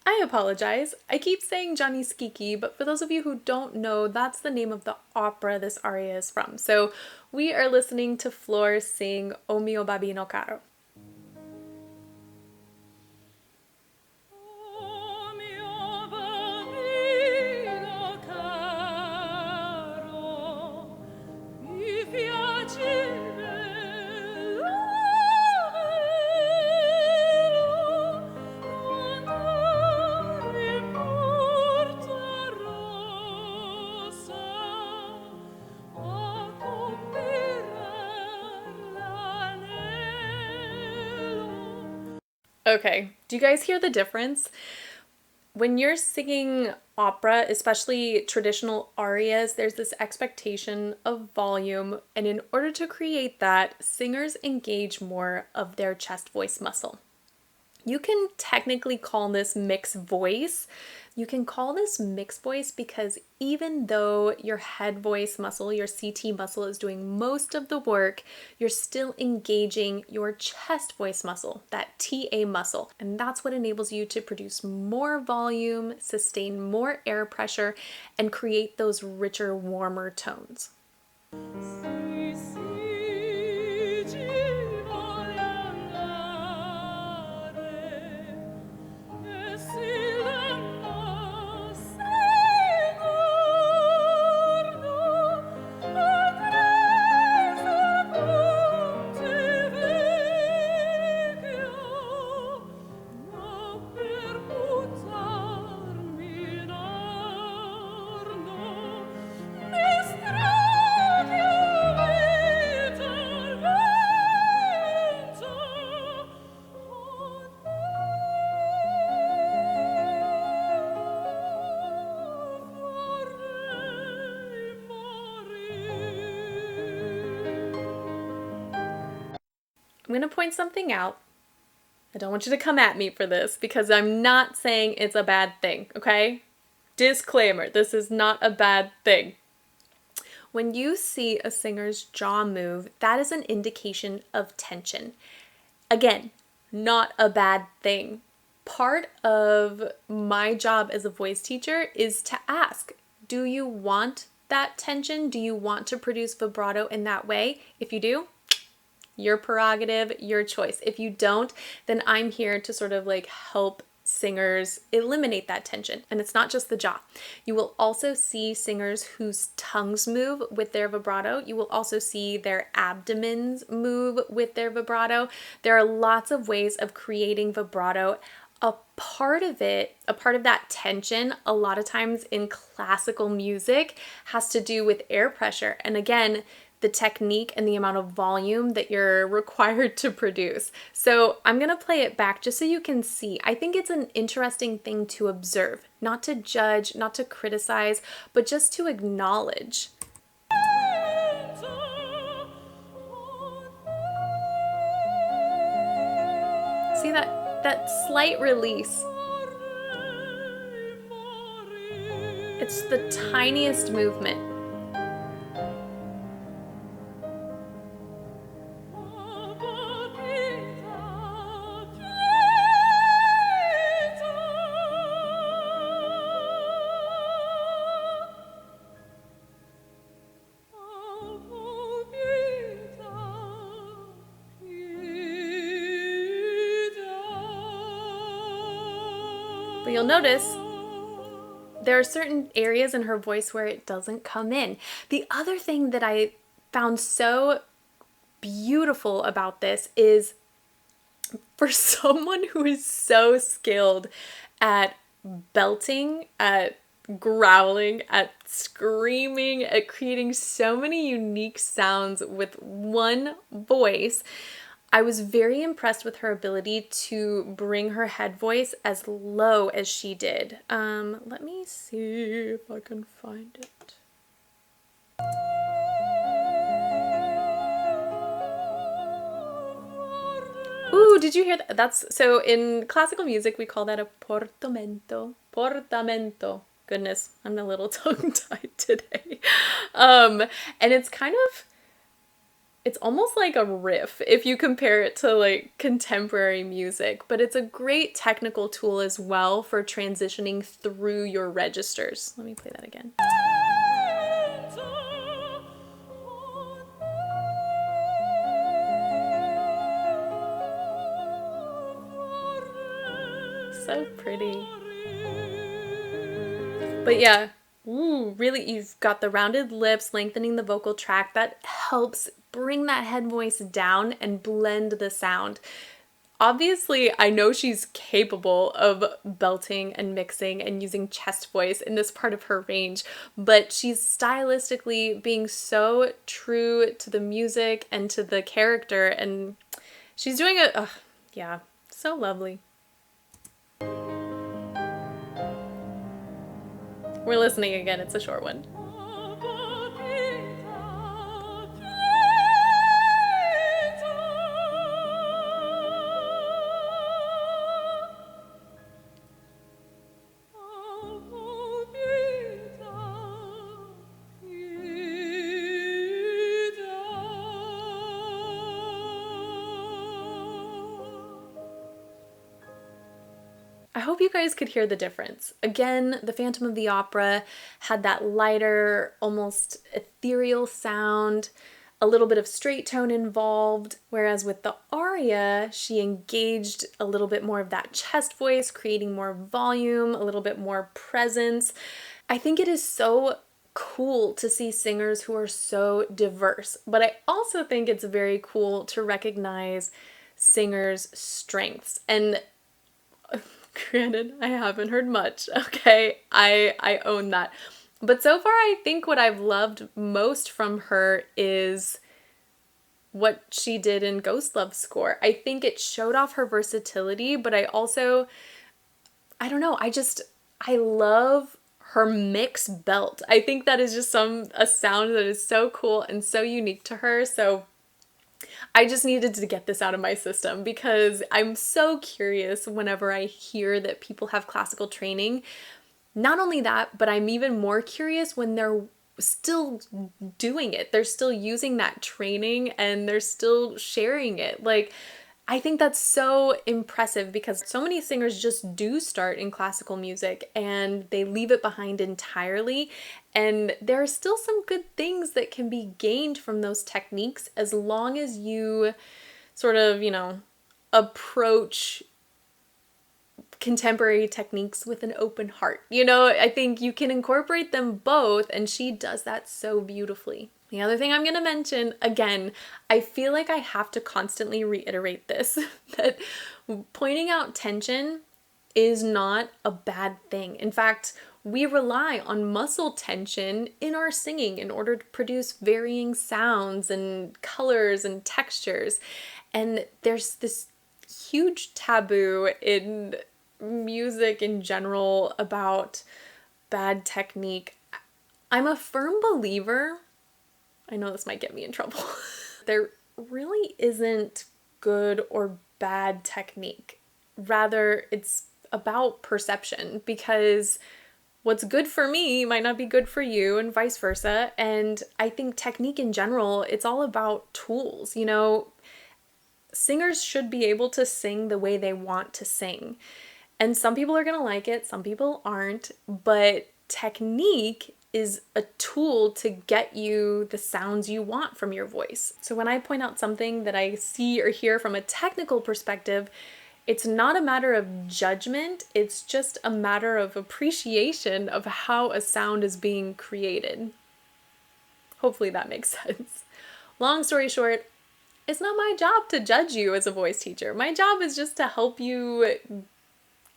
I apologize. I keep saying Johnny Skiki, but for those of you who don't know, that's the name of the opera this aria is from. So we are listening to Floor sing O mio babbino caro. Okay, do you guys hear the difference? When you're singing opera, especially traditional arias, there's this expectation of volume, and in order to create that, singers engage more of their chest voice muscle. You can technically call this mixed voice. You can call this mixed voice because even though your head voice muscle, your CT muscle, is doing most of the work, you're still engaging your chest voice muscle, that TA muscle. And that's what enables you to produce more volume, sustain more air pressure, and create those richer, warmer tones. I'm going to point something out. I don't want you to come at me for this because I'm not saying it's a bad thing, okay? Disclaimer, this is not a bad thing. When you see a singer's jaw move, that is an indication of tension. Again, not a bad thing. Part of my job as a voice teacher is to ask, do you want that tension? Do you want to produce vibrato in that way? If you do, your prerogative, your choice. If you don't, then I'm here to sort of like help singers eliminate that tension. And it's not just the jaw. You will also see singers whose tongues move with their vibrato. You will also see their abdomens move with their vibrato. There are lots of ways of creating vibrato. A part of that tension, a lot of times in classical music, has to do with air pressure. And again, the technique and the amount of volume that you're required to produce. So I'm going to play it back just so you can see. I think it's an interesting thing to observe, not to judge, not to criticize, but just to acknowledge. See that slight release? It's the tiniest movement. But you'll notice there are certain areas in her voice where it doesn't come in. The other thing that I found so beautiful about this is for someone who is so skilled at belting, at growling, at screaming, at creating so many unique sounds with one voice, I was very impressed with her ability to bring her head voice as low as she did. Let me see if I can find it. Ooh, did you hear that? That's so in classical music we call that a portamento. Portamento. Goodness, I'm a little tongue-tied today. And it's kind of it's almost like a riff if you compare it to like contemporary music, but it's a great technical tool as well for transitioning through your registers. Let me play that again. So pretty. But yeah, ooh, really, you've got the rounded lips, lengthening the vocal tract. That helps bring that head voice down and blend the sound. Obviously, I know she's capable of belting and mixing and using chest voice in this part of her range, but she's stylistically being so true to the music and to the character, and she's doing it, yeah, so lovely. We're listening again, it's a short one. I hope you guys could hear the difference. Again, the Phantom of the Opera had that lighter, almost ethereal sound, a little bit of straight tone involved, whereas with the aria, she engaged a little bit more of that chest voice, creating more volume, a little bit more presence. I think it is so cool to see singers who are so diverse, but I also think it's very cool to recognize singers' strengths. And granted, I haven't heard much, okay? I own that. But so far, I think what I've loved most from her is what she did in Ghost Love Score. I think it showed off her versatility, but I also, I don't know, I love her mix belt. I think that is just a sound that is so cool and so unique to her. So I just needed to get this out of my system because I'm so curious whenever I hear that people have classical training. Not only that, but I'm even more curious when they're still doing it. They're still using that training and they're still sharing it. Like, I think that's so impressive because so many singers just do start in classical music and they leave it behind entirely. And there are still some good things that can be gained from those techniques as long as you sort of, approach contemporary techniques with an open heart. I think you can incorporate them both, and she does that so beautifully. The other thing I'm going to mention, again, I feel like I have to constantly reiterate this, that pointing out tension is not a bad thing. In fact, we rely on muscle tension in our singing in order to produce varying sounds and colors and textures. And there's this huge taboo in music in general about bad technique. I'm a firm believer, I know this might get me in trouble, there really isn't good or bad technique. Rather, it's about perception, because what's good for me might not be good for you and vice versa. And I think technique in general, it's all about tools. Singers should be able to sing the way they want to sing. And some people are going to like it, some people aren't, but technique is a tool to get you the sounds you want from your voice. So when I point out something that I see or hear from a technical perspective, it's not a matter of judgment, it's just a matter of appreciation of how a sound is being created. Hopefully that makes sense. Long story short, it's not my job to judge you as a voice teacher. My job is just to help you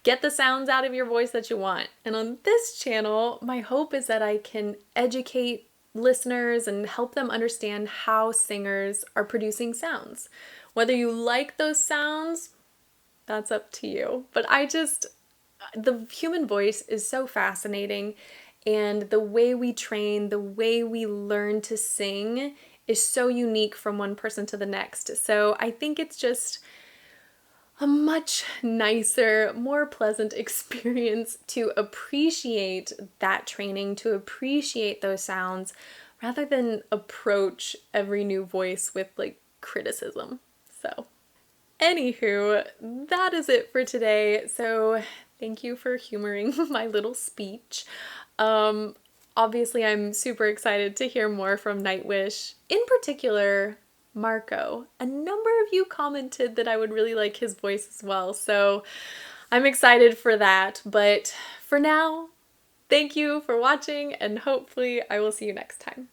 get the sounds out of your voice that you want. And on this channel, my hope is that I can educate listeners and help them understand how singers are producing sounds. Whether you like those sounds, that's up to you. But the human voice is so fascinating, and the way we train, the way we learn to sing is so unique from one person to the next. So I think it's just a much nicer, more pleasant experience to appreciate that training, to appreciate those sounds, rather than approach every new voice with like criticism. So anywho, that is it for today. So thank you for humoring my little speech. Obviously I'm super excited to hear more from Nightwish. In particular, Marco. A number of you commented that I would really like his voice as well, so I'm excited for that. But for now, thank you for watching, and hopefully I will see you next time.